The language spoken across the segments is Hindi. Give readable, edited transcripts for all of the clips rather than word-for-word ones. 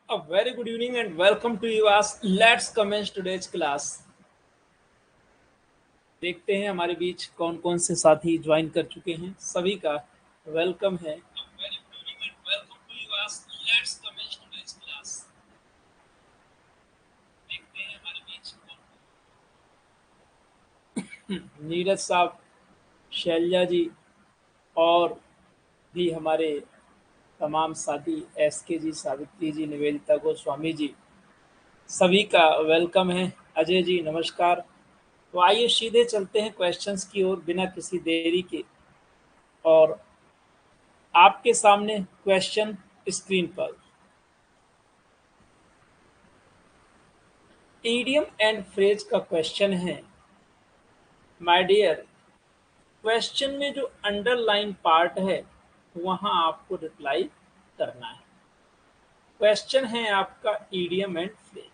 A very good evening and welcome to you as let's commence today's class। देखते हैं हमारे बीच कौन कौन से साथी ज्वाइन कर चुके हैं। सभी का वेलकम है। Very good evening and welcome to you as let's commence today's class। देखते हैं हमारे बीच नीरज साहब, शैलजा जी और भी हमारे तमाम साथी एसके जी, सावित्री जी, निवेदिता गोस्वामी जी, सभी का वेलकम है। अजय जी नमस्कार। तो आइए सीधे चलते हैं क्वेश्चंस की ओर बिना किसी देरी के। और आपके सामने क्वेश्चन स्क्रीन पर। ईडियम एंड फ्रेज का क्वेश्चन है। माय डियर, क्वेश्चन में जो अंडरलाइन पार्ट है वहां आपको रिप्लाई करना है। क्वेश्चन है आपका idiom and phrase.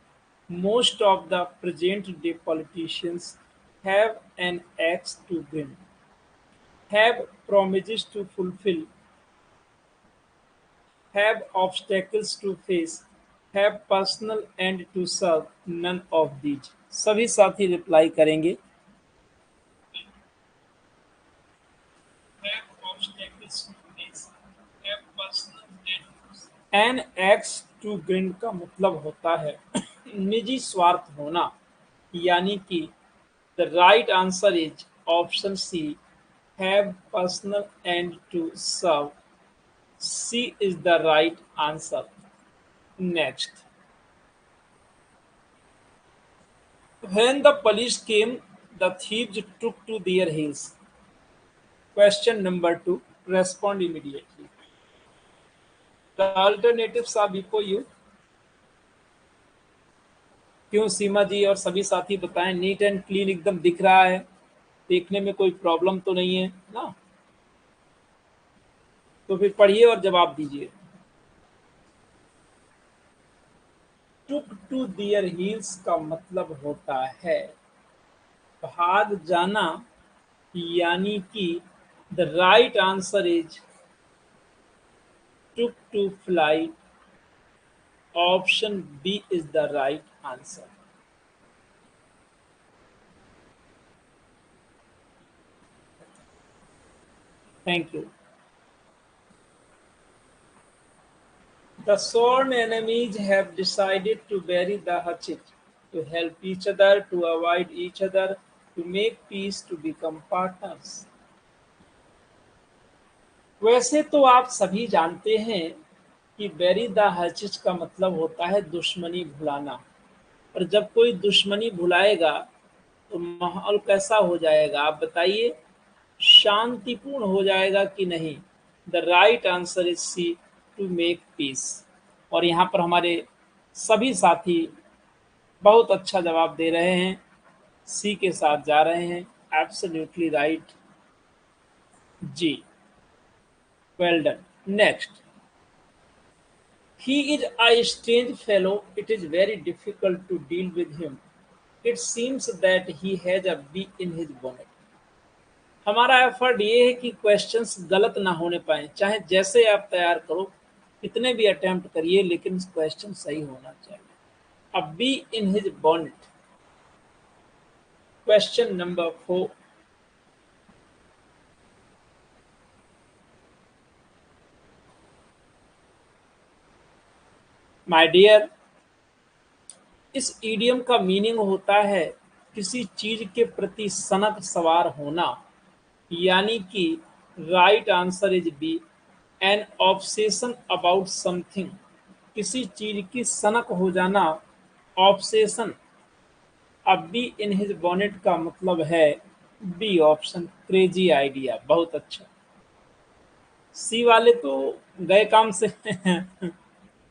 Most of the present day politicians have an axe to win, have promises to fulfill, have obstacles to face, have personal end to serve, none of these। सभी साथी रिप्लाई करेंगे। Have obstacles to face, have personal end to serve। An axe to grind का मतलब होता है निजी स्वार्थ होना, यानी कि the right answer is option C, have personal end to serve. C is the right answer. Next, when the police came, the thieves took to their heels। Question number 2. Respond immediately। The alternatives are before you। क्यों सीमा जी और सभी साथी बताएं। नीट एंड क्लीन एकदम दिख रहा है, देखने में कोई प्रॉब्लम तो नहीं है ना? तो फिर पढ़िए और जवाब दीजिए। टुक टू दियर हील्स का मतलब होता है भाग जाना, यानी कि the right answer is took to fly. Option B is the right answer. Thank you. The sworn enemies have decided to bury the hatchet, to help each other, to avoid each other, to make peace, to become partners। वैसे तो आप सभी जानते हैं कि बेरी द हैचेट का मतलब होता है दुश्मनी भुलाना। और जब कोई दुश्मनी भुलाएगा तो माहौल कैसा हो जाएगा आप बताइए? शांतिपूर्ण हो जाएगा कि नहीं? The right answer is C, to make peace. और यहाँ पर हमारे सभी साथी बहुत अच्छा जवाब दे रहे हैं, सी के साथ जा रहे हैं। एब्सोल्युटली राइट जी, well done. Next, he is a strange fellow, it is very difficult to deal with him, it seems that he has a bee in his bonnet। हमारा एफर्ट ये है कि क्वेश्चंस गलत ना होने पाए, चाहे जैसे आप तैयार करो, कितने भी अटेम्प्ट करिए, लेकिन क्वेश्चन सही होना चाहिए। A bee in his bonnet। Question number 4। My dear, इस इडियम का मीनिंग होता है किसी चीज के प्रति सनक सवार होना, यानी कि right answer is B, an obsession about something. किसी चीज की सनक हो जाना, ऑब्सेशन। अब बी इन हिज बॉनेट का मतलब है बी ऑप्शन, क्रेजी आइडिया। बहुत अच्छा। सी वाले तो गए काम से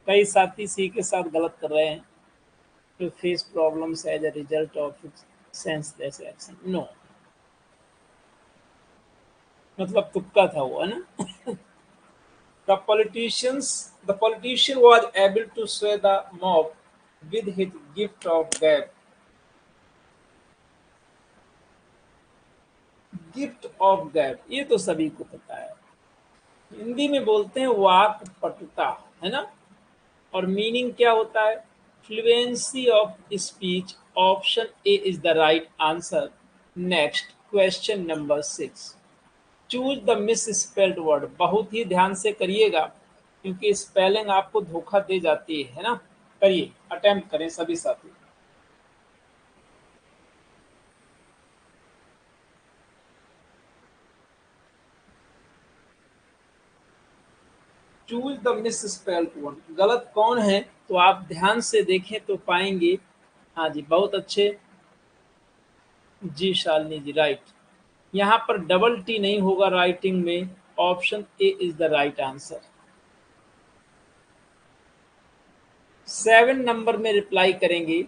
कई साथी सी के साथ गलत कर रहे हैं। To face problems as a result of senseless action, no, मतलब तुक्का था वो, है ना? The politician was able to sway the mob with his gift of gab। Gift of गैब, ये तो सभी को पता है। हिंदी में बोलते हैं वाक पटुता, है ना? और मीनिंग क्या होता है? Fluency of speech, option A is the right answer. Next question number 6, choose the miss spelled word. बहुत ही ध्यान से करिएगा क्योंकि स्पेलिंग आपको धोखा दे जाती है ना। करिए, अटेम्प्ट करें सभी साथी। Choose the miss spelled word, गलत कौन है? तो आप ध्यान से देखें तो पाएंगे। हाँ जी, बहुत अच्छे जी शालिनी जी, राइट। यहाँ पर डबल टी नहीं होगा राइटिंग में, option A is the right answer. 7 number में रिप्लाई करेंगे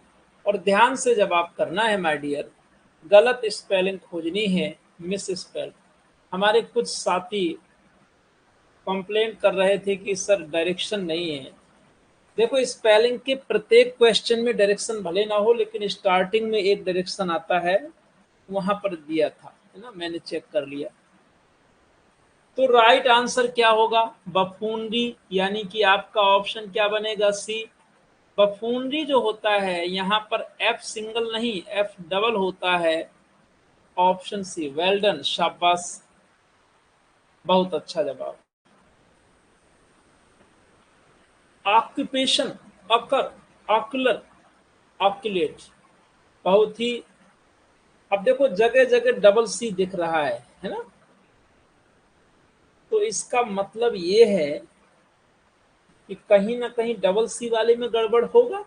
और ध्यान से जवाब करना है माय डियर। गलत स्पेलिंग खोजनी है, मिस स्पेल। हमारे कुछ साथी कंप्लेंट कर रहे थे कि सर डायरेक्शन नहीं है। देखो, स्पेलिंग के प्रत्येक क्वेश्चन में डायरेक्शन भले ना हो, लेकिन स्टार्टिंग में एक डायरेक्शन आता है, वहां पर दिया था, है ना, मैंने चेक कर लिया। तो राइट आंसर क्या होगा? बफूनरी, यानी कि आपका ऑप्शन क्या बनेगा? सी। बफूनरी जो होता है यहाँ पर एफ सिंगल नहीं, एफ डबल होता है, ऑप्शन सी। वेल डन, शाबाश, बहुत अच्छा जवाब। ऑक्यूपेशन, अकर, ऑकुलर, ऑक्यूलेट, बहुत ही। अब देखो, जगह जगह डबल सी दिख रहा है ना, तो इसका मतलब ये है कि कहीं ना कहीं डबल सी वाले में गड़बड़ होगा।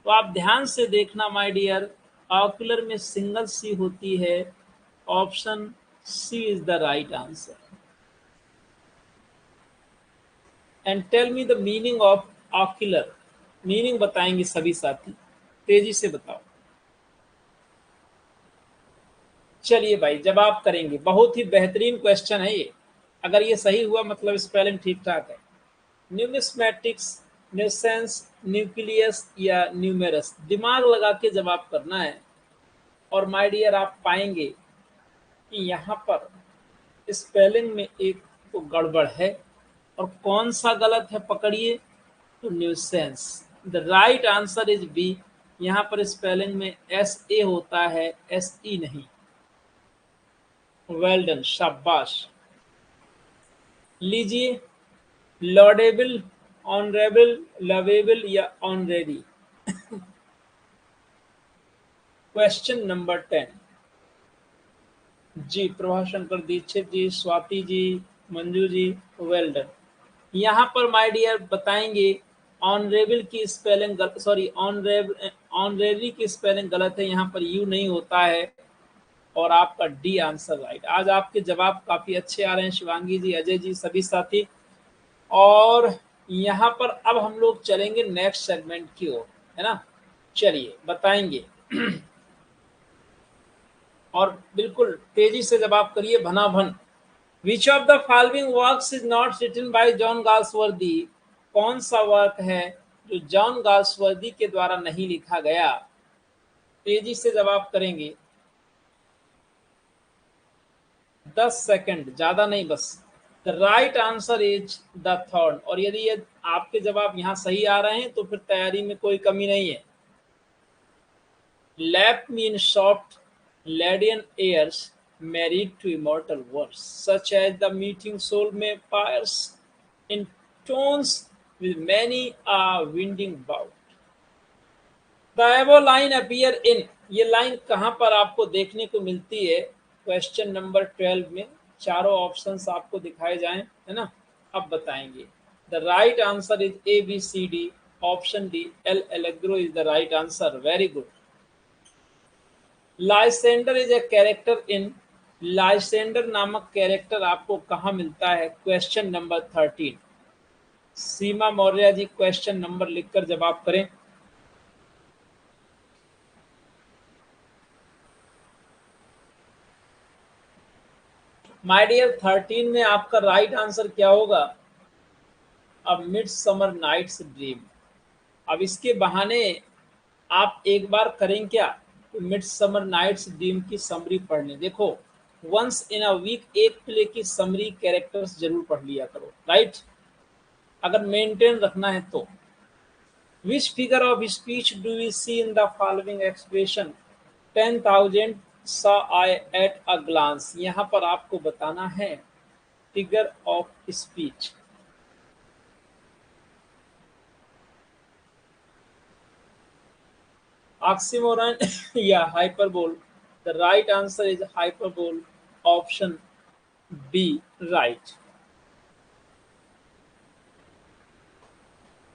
तो आप ध्यान से देखना माय डियर, ऑकुलर में सिंगल सी होती है, option C is the right answer. And tell me the meaning of ocular. Meaning बताएंगे सभी साथी, तेजी से बताओ। चलिए भाई, जवाब करेंगे। बहुत ही बेहतरीन क्वेश्चन है ये। अगर ये सही हुआ मतलब स्पेलिंग ठीक ठाक है। न्यूमिस्मैटिक्स, न्यूसेंस, न्यूक्लियस या न्यूमेरस, दिमाग लगा के जवाब करना है। और माय डियर, आप पाएंगे कि यहाँ पर स्पेलिंग में एक तो गड़बड़ है, और कौन सा गलत है पकड़िए, तो nuisance. The right answer is B. यहाँ पर स्पेलिंग में एस ए होता है, एस ई नहीं। वेल डन, शाबाश। लीजिए, लॉडेबल, ऑनरेबल, लवेबल या ऑनरेडी। Question number 10। जी, प्रभाशंकर दीक्षित जी, स्वाति जी, मंजू जी, वेल डन। यहाँ पर माय डियर बताएंगे, ऑनरेबल की स्पेलिंग सॉरी, ऑनरेरी की स्पेलिंग गलत है, यहाँ पर यू नहीं होता है, और आपका डी आंसर राइट। आज आपके जवाब काफी अच्छे आ रहे हैं, शिवांगी जी, अजय जी, सभी साथी। और यहाँ पर अब हम लोग चलेंगे नेक्स्ट सेगमेंट की ओर, है ना। चलिए बताएंगे, और बिल्कुल तेजी से जवाब करिए, भनाभन। Which of the following works is not written by John Galsworthy. कौन सा वर्क है जो जॉन गाल्सवर्दी के द्वारा नहीं लिखा गया? तेजी से जवाब करेंगे, 10 सेकंड, ज्यादा नहीं, बस। The right answer is the third. और यदि ये आपके जवाब यहाँ सही आ रहे हैं तो फिर तैयारी में कोई कमी नहीं है। Lap me in soft Lydian airs, married to immortal words, such as the meeting soul may pierce in tones with many a winding bout. The above line appear in, ये लाइन कहाँ पर आपको देखने को मिलती है? क्वेश्चन नंबर 12 में चारों ऑप्शंस आपको दिखाए जाएं, है ना। अब बताएंगे। The right answer is A B C D, option D L'Allegro is the right answer. Very good. Lysander is a character in, Lysander नामक कैरेक्टर आपको कहाँ मिलता है? Question number 13। Seema Maurya ji, question number लिखकर जवाब करें। माय डियर, 13 में आपका राइट आंसर क्या होगा? अब मिड समर नाइट्स ड्रीम। अब इसके बहाने आप एक बार करें क्या, तो मिड समर नाइट्स ड्रीम की समरी पढ़ लें। देखो, वंस इन अ वीक एक प्ले की समरी कैरेक्टर्स जरूर पढ़ लिया करो, राइट। अगर मेंटेन रखना है तो। Which figure of speech do we see in the following expression 10,000 saw I at a glance? यहाँ पर आपको बताना है फिगर ऑफ स्पीच। Oxymoron या hyperbole? The right answer is hyperbole. Option B, right.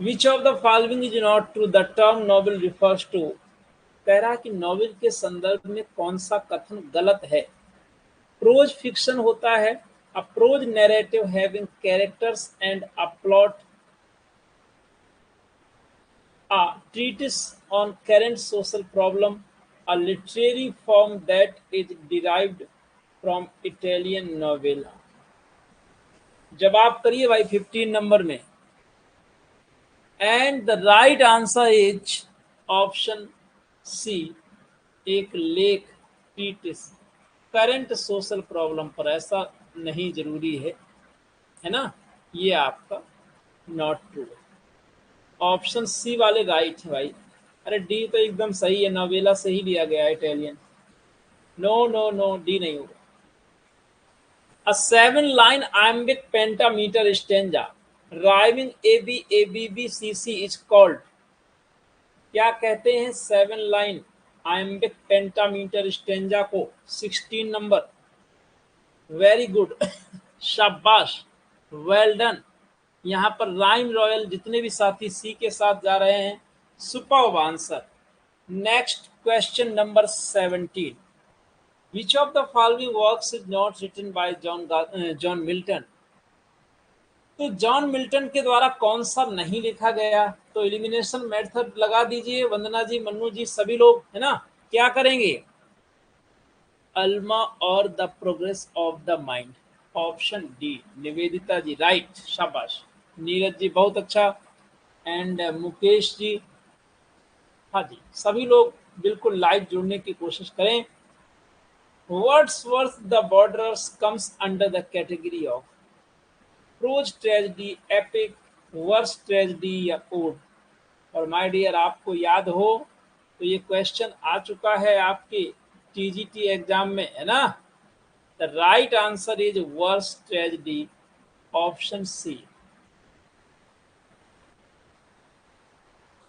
Which of the following is not true? The term novel refers to, कह रहा है कि नॉवेल के संदर्भ में कौन सा कथन गलत है। प्रोज फिक्शन होता है, a prose narrative having characters and a plot, a treatise on current social problem, a literary form that is derived from Italian novella। जवाब करिए भाई 15 नंबर में। And the right answer is option C, एक लेख, ट्रीटिस, करंट सोशल प्रॉब्लम पर। ऐसा नहीं जरूरी है ना। ये आपका नॉट ट्रू। ऑप्शन सी वाले राइट है भाई। अरे डी तो एकदम सही है, नोवेला से ही लिया गया है, Italian. No no no, D नहीं होगा। अ 7 line iambic pentameter stanza rhyming ABABBCC is called, क्या कहते हैं 7 लाइन iambic pentameter स्टेंजा को? 16 नंबर। वेरी गुड शाबाश, वेल डन। यहाँ पर राइम रॉयल जितने भी साथी सी के साथ जा रहे हैं, superb answer. Next question number 17। Which of the following works is not written by John Milton? तो जॉन मिल्टन के द्वारा कौन सा नहीं लिखा गया? तो एलिमिनेशन मेथड लगा दीजिए, वंदना जी, मन्नू जी, सभी लोग, है ना। क्या करेंगे? अल्मा और the progress of the mind. Option D, Nivedita ji, right, शाबाश। नीरज जी बहुत अच्छा, एंड मुकेश जी, हाँ जी, सभी लोग बिल्कुल लाइव जुड़ने की कोशिश करें। Wordsworth the Borderers comes under the category of prose tragedy, epic, verse tragedy या ओड? और माय डियर, आपको याद हो तो ये क्वेश्चन आ चुका है आपके टीजीटी एग्जाम में, है ना। The right answer is verse tragedy, option C.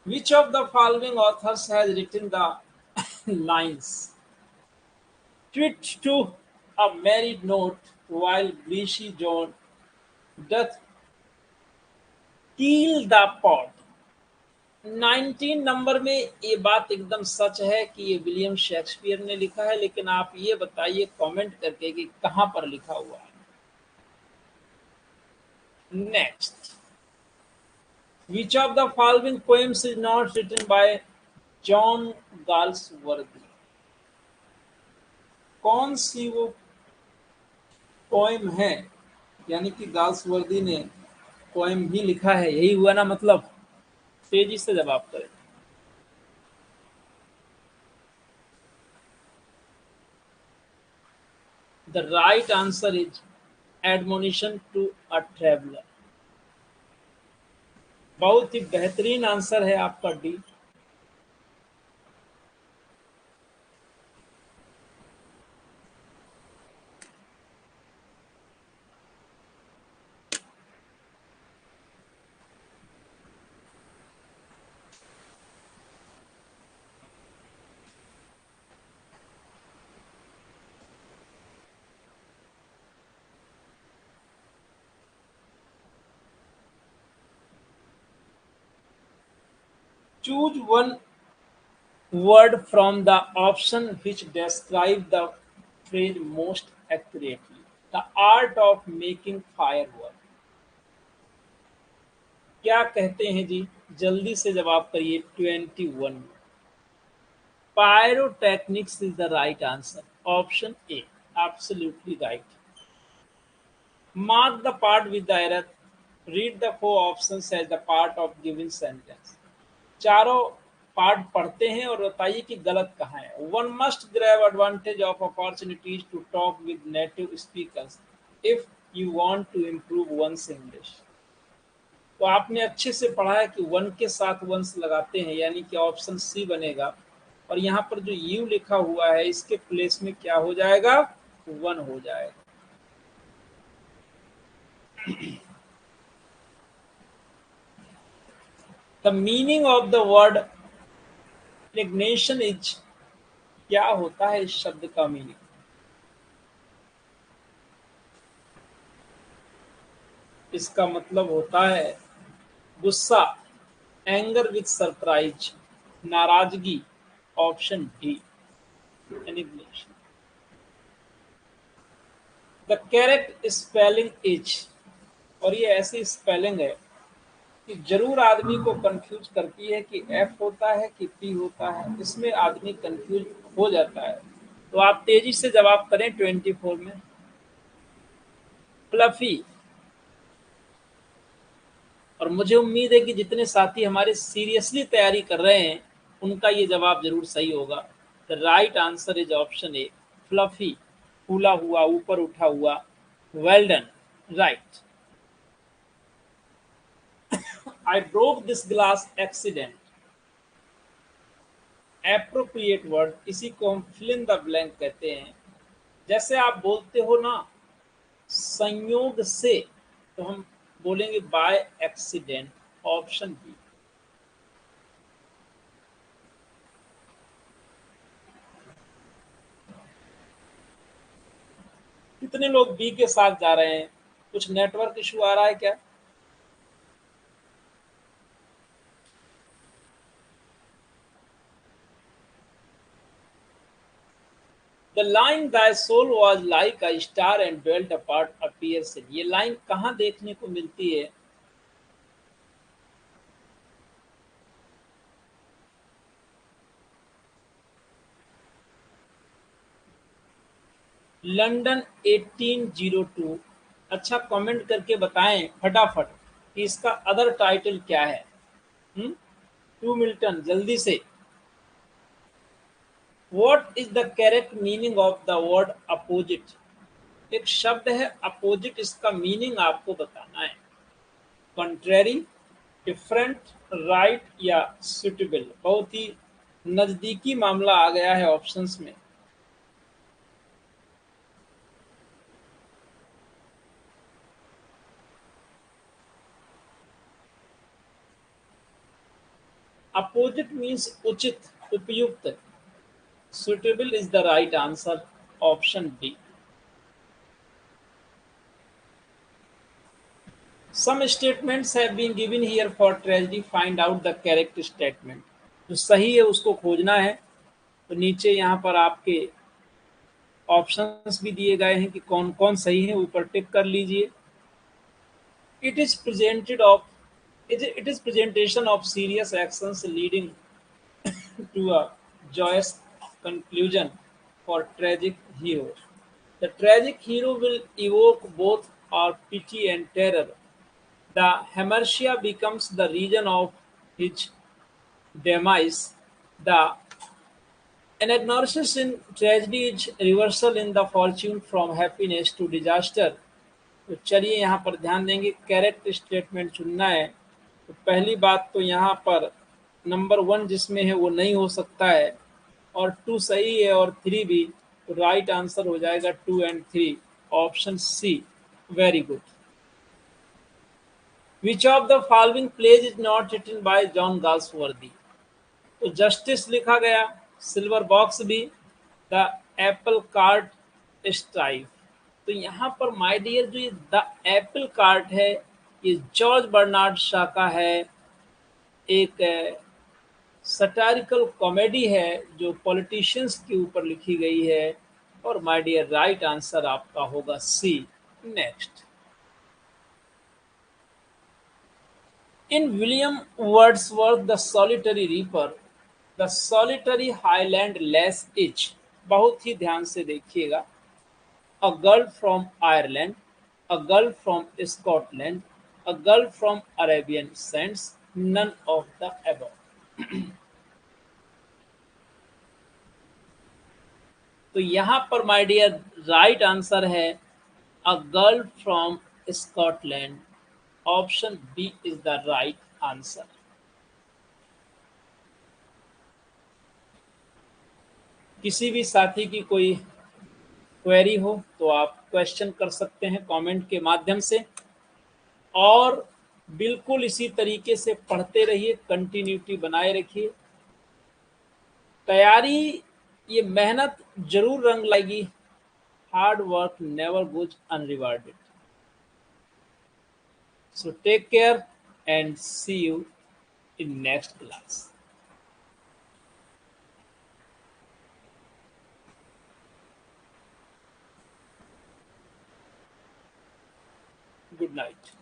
Which of the following authors has written the lines? Twit to a married note while Greasy John doth keel the pot। 19 number में ये बात एकदम सच है कि ये विलियम शेक्सपियर ने लिखा है, लेकिन आप ये बताइए कमेंट करके कि कहां पर लिखा हुआ है। Next, which of the following poems is not written by John Galsworthy? कौन सी वो पोएम है, यानी कि गाल्सवर्दी ने पोएम भी लिखा है, यही हुआ ना मतलब। तेजी से जवाब करें। The right answer is admonition to a traveller. बहुत ही बेहतरीन आंसर है आपका D. Choose one word from the option which describe the phrase most accurately। The art of making firework, क्या कहते हैं जी? जल्दी से जवाब करिए 21। Pyrotechnics is the right answer, option A, absolutely right। Mark the part with the error, read the four options as the part of given sentence। चारों पार्ट पढ़ते हैं और बताइए कि गलत कहाँ है। One must grab advantage of opportunities to talk with native speakers if you want to improve one's English. तो आपने अच्छे से पढ़ा है कि वन के साथ वंस लगाते हैं, यानी कि ऑप्शन सी बनेगा। और यहाँ पर जो यू लिखा हुआ है इसके प्लेस में क्या हो जाएगा, वन हो जाएगा। The meaning of the word ignition is, क्या होता है इस शब्द का मीनिंग? इसका मतलब होता है गुस्सा, एंगर विथ सरप्राइज, नाराजगी, option D ignition. The correct spelling is, और ये ऐसी स्पेलिंग है कि जरूर आदमी को कंफ्यूज करती है कि एफ होता है कि पी होता है, इसमें आदमी कंफ्यूज हो जाता है। तो आप तेजी से जवाब करें 24 में। फ्लफी। और मुझे उम्मीद है कि जितने साथी हमारे सीरियसली तैयारी कर रहे हैं उनका ये जवाब जरूर सही होगा। The right answer is option A, fluffy, फूला हुआ, ऊपर उठा हुआ। Well done, right. I broke this glass accident, appropriate word, इसी को हम फिल इन द ब्लैंक कहते हैं। जैसे आप बोलते हो ना संयोग से, तो हम बोलेंगे बाय एक्सीडेंट, ऑप्शन बी। कितने लोग बी के साथ जा रहे हैं? कुछ नेटवर्क इशू आ रहा है क्या? The line thy soul was like a star and dwelt apart appears in, ये लाइन कहाँ देखने को मिलती है? लंदन 1802। अच्छा, कमेंट करके बताएं फटाफट कि इसका अदर टाइटल क्या है। हम्म, टू मिल्टन, जल्दी से। What is the correct meaning of the word opposite? एक शब्द है अपोजिट, इसका मीनिंग आपको बताना है। कॉन्ट्रेरी, डिफरेंट, राइट या सुटेबल? बहुत ही नजदीकी मामला आ गया है ऑप्शंस में। अपोजिट मीन्स उचित, उपयुक्त। Suitable is the right answer, option D. Some statements have been given here for tragedy, find out the correct statement. जो सही है उसको खोजना है। तो नीचे यहाँ पर आपके ऑप्शंस भी दिए गए हैं कि कौन कौन सही है, ऊपर टिक कर लीजिए। It is presented of, it is presentation of serious actions leading to a joyous conclusion for tragic hero. The tragic hero will evoke both our pity and terror. The Hamartia becomes the region of his demise. The anagnosis in tragedy is reversal in the fortune from happiness to disaster. तो चलिए यहाँ पर ध्यान देंगे, करेक्ट स्टेटमेंट चुनना है। तो पहली बात तो यहाँ पर नंबर वन जिसमें है वो नहीं हो सकता है, और टू सही है और थ्री भी। तो राइट आंसर हो जाएगा two and three, option C. Very good. Which of the following plays is not written by John Galsworthy? तो जस्टिस लिखा गया, सिल्वर बॉक्स भी, द एप्पल कार्ट स्ट्राइफ। तो यहाँ पर माय डियर जो ये द एप्पल कार्ट है, ये जॉर्ज बर्नार्ड शा का है। एक सटारिकल कॉमेडी है जो पॉलिटिशियंस के ऊपर लिखी गई है। और माय डियर राइट आंसर आपका होगा C. Next, in William Wordsworth the solitary reaper, the solitary highland lass is, बहुत ही ध्यान से देखिएगा। A girl from Ireland, a girl from Scotland, a girl from Arabian sands, none of the above. तो यहाँ पर माय डियर राइट आंसर है a girl from Scotland. Option B is the right answer. किसी भी साथी की कोई क्वेरी हो तो आप क्वेश्चन कर सकते हैं कमेंट के माध्यम से, और बिल्कुल इसी तरीके से पढ़ते रहिए, कंटिन्यूटी बनाए रखिए। तैयारी, ये मेहनत जरूर रंग लाएगी। Hard work never goes unrewarded. So take care and see you in next class. Good night.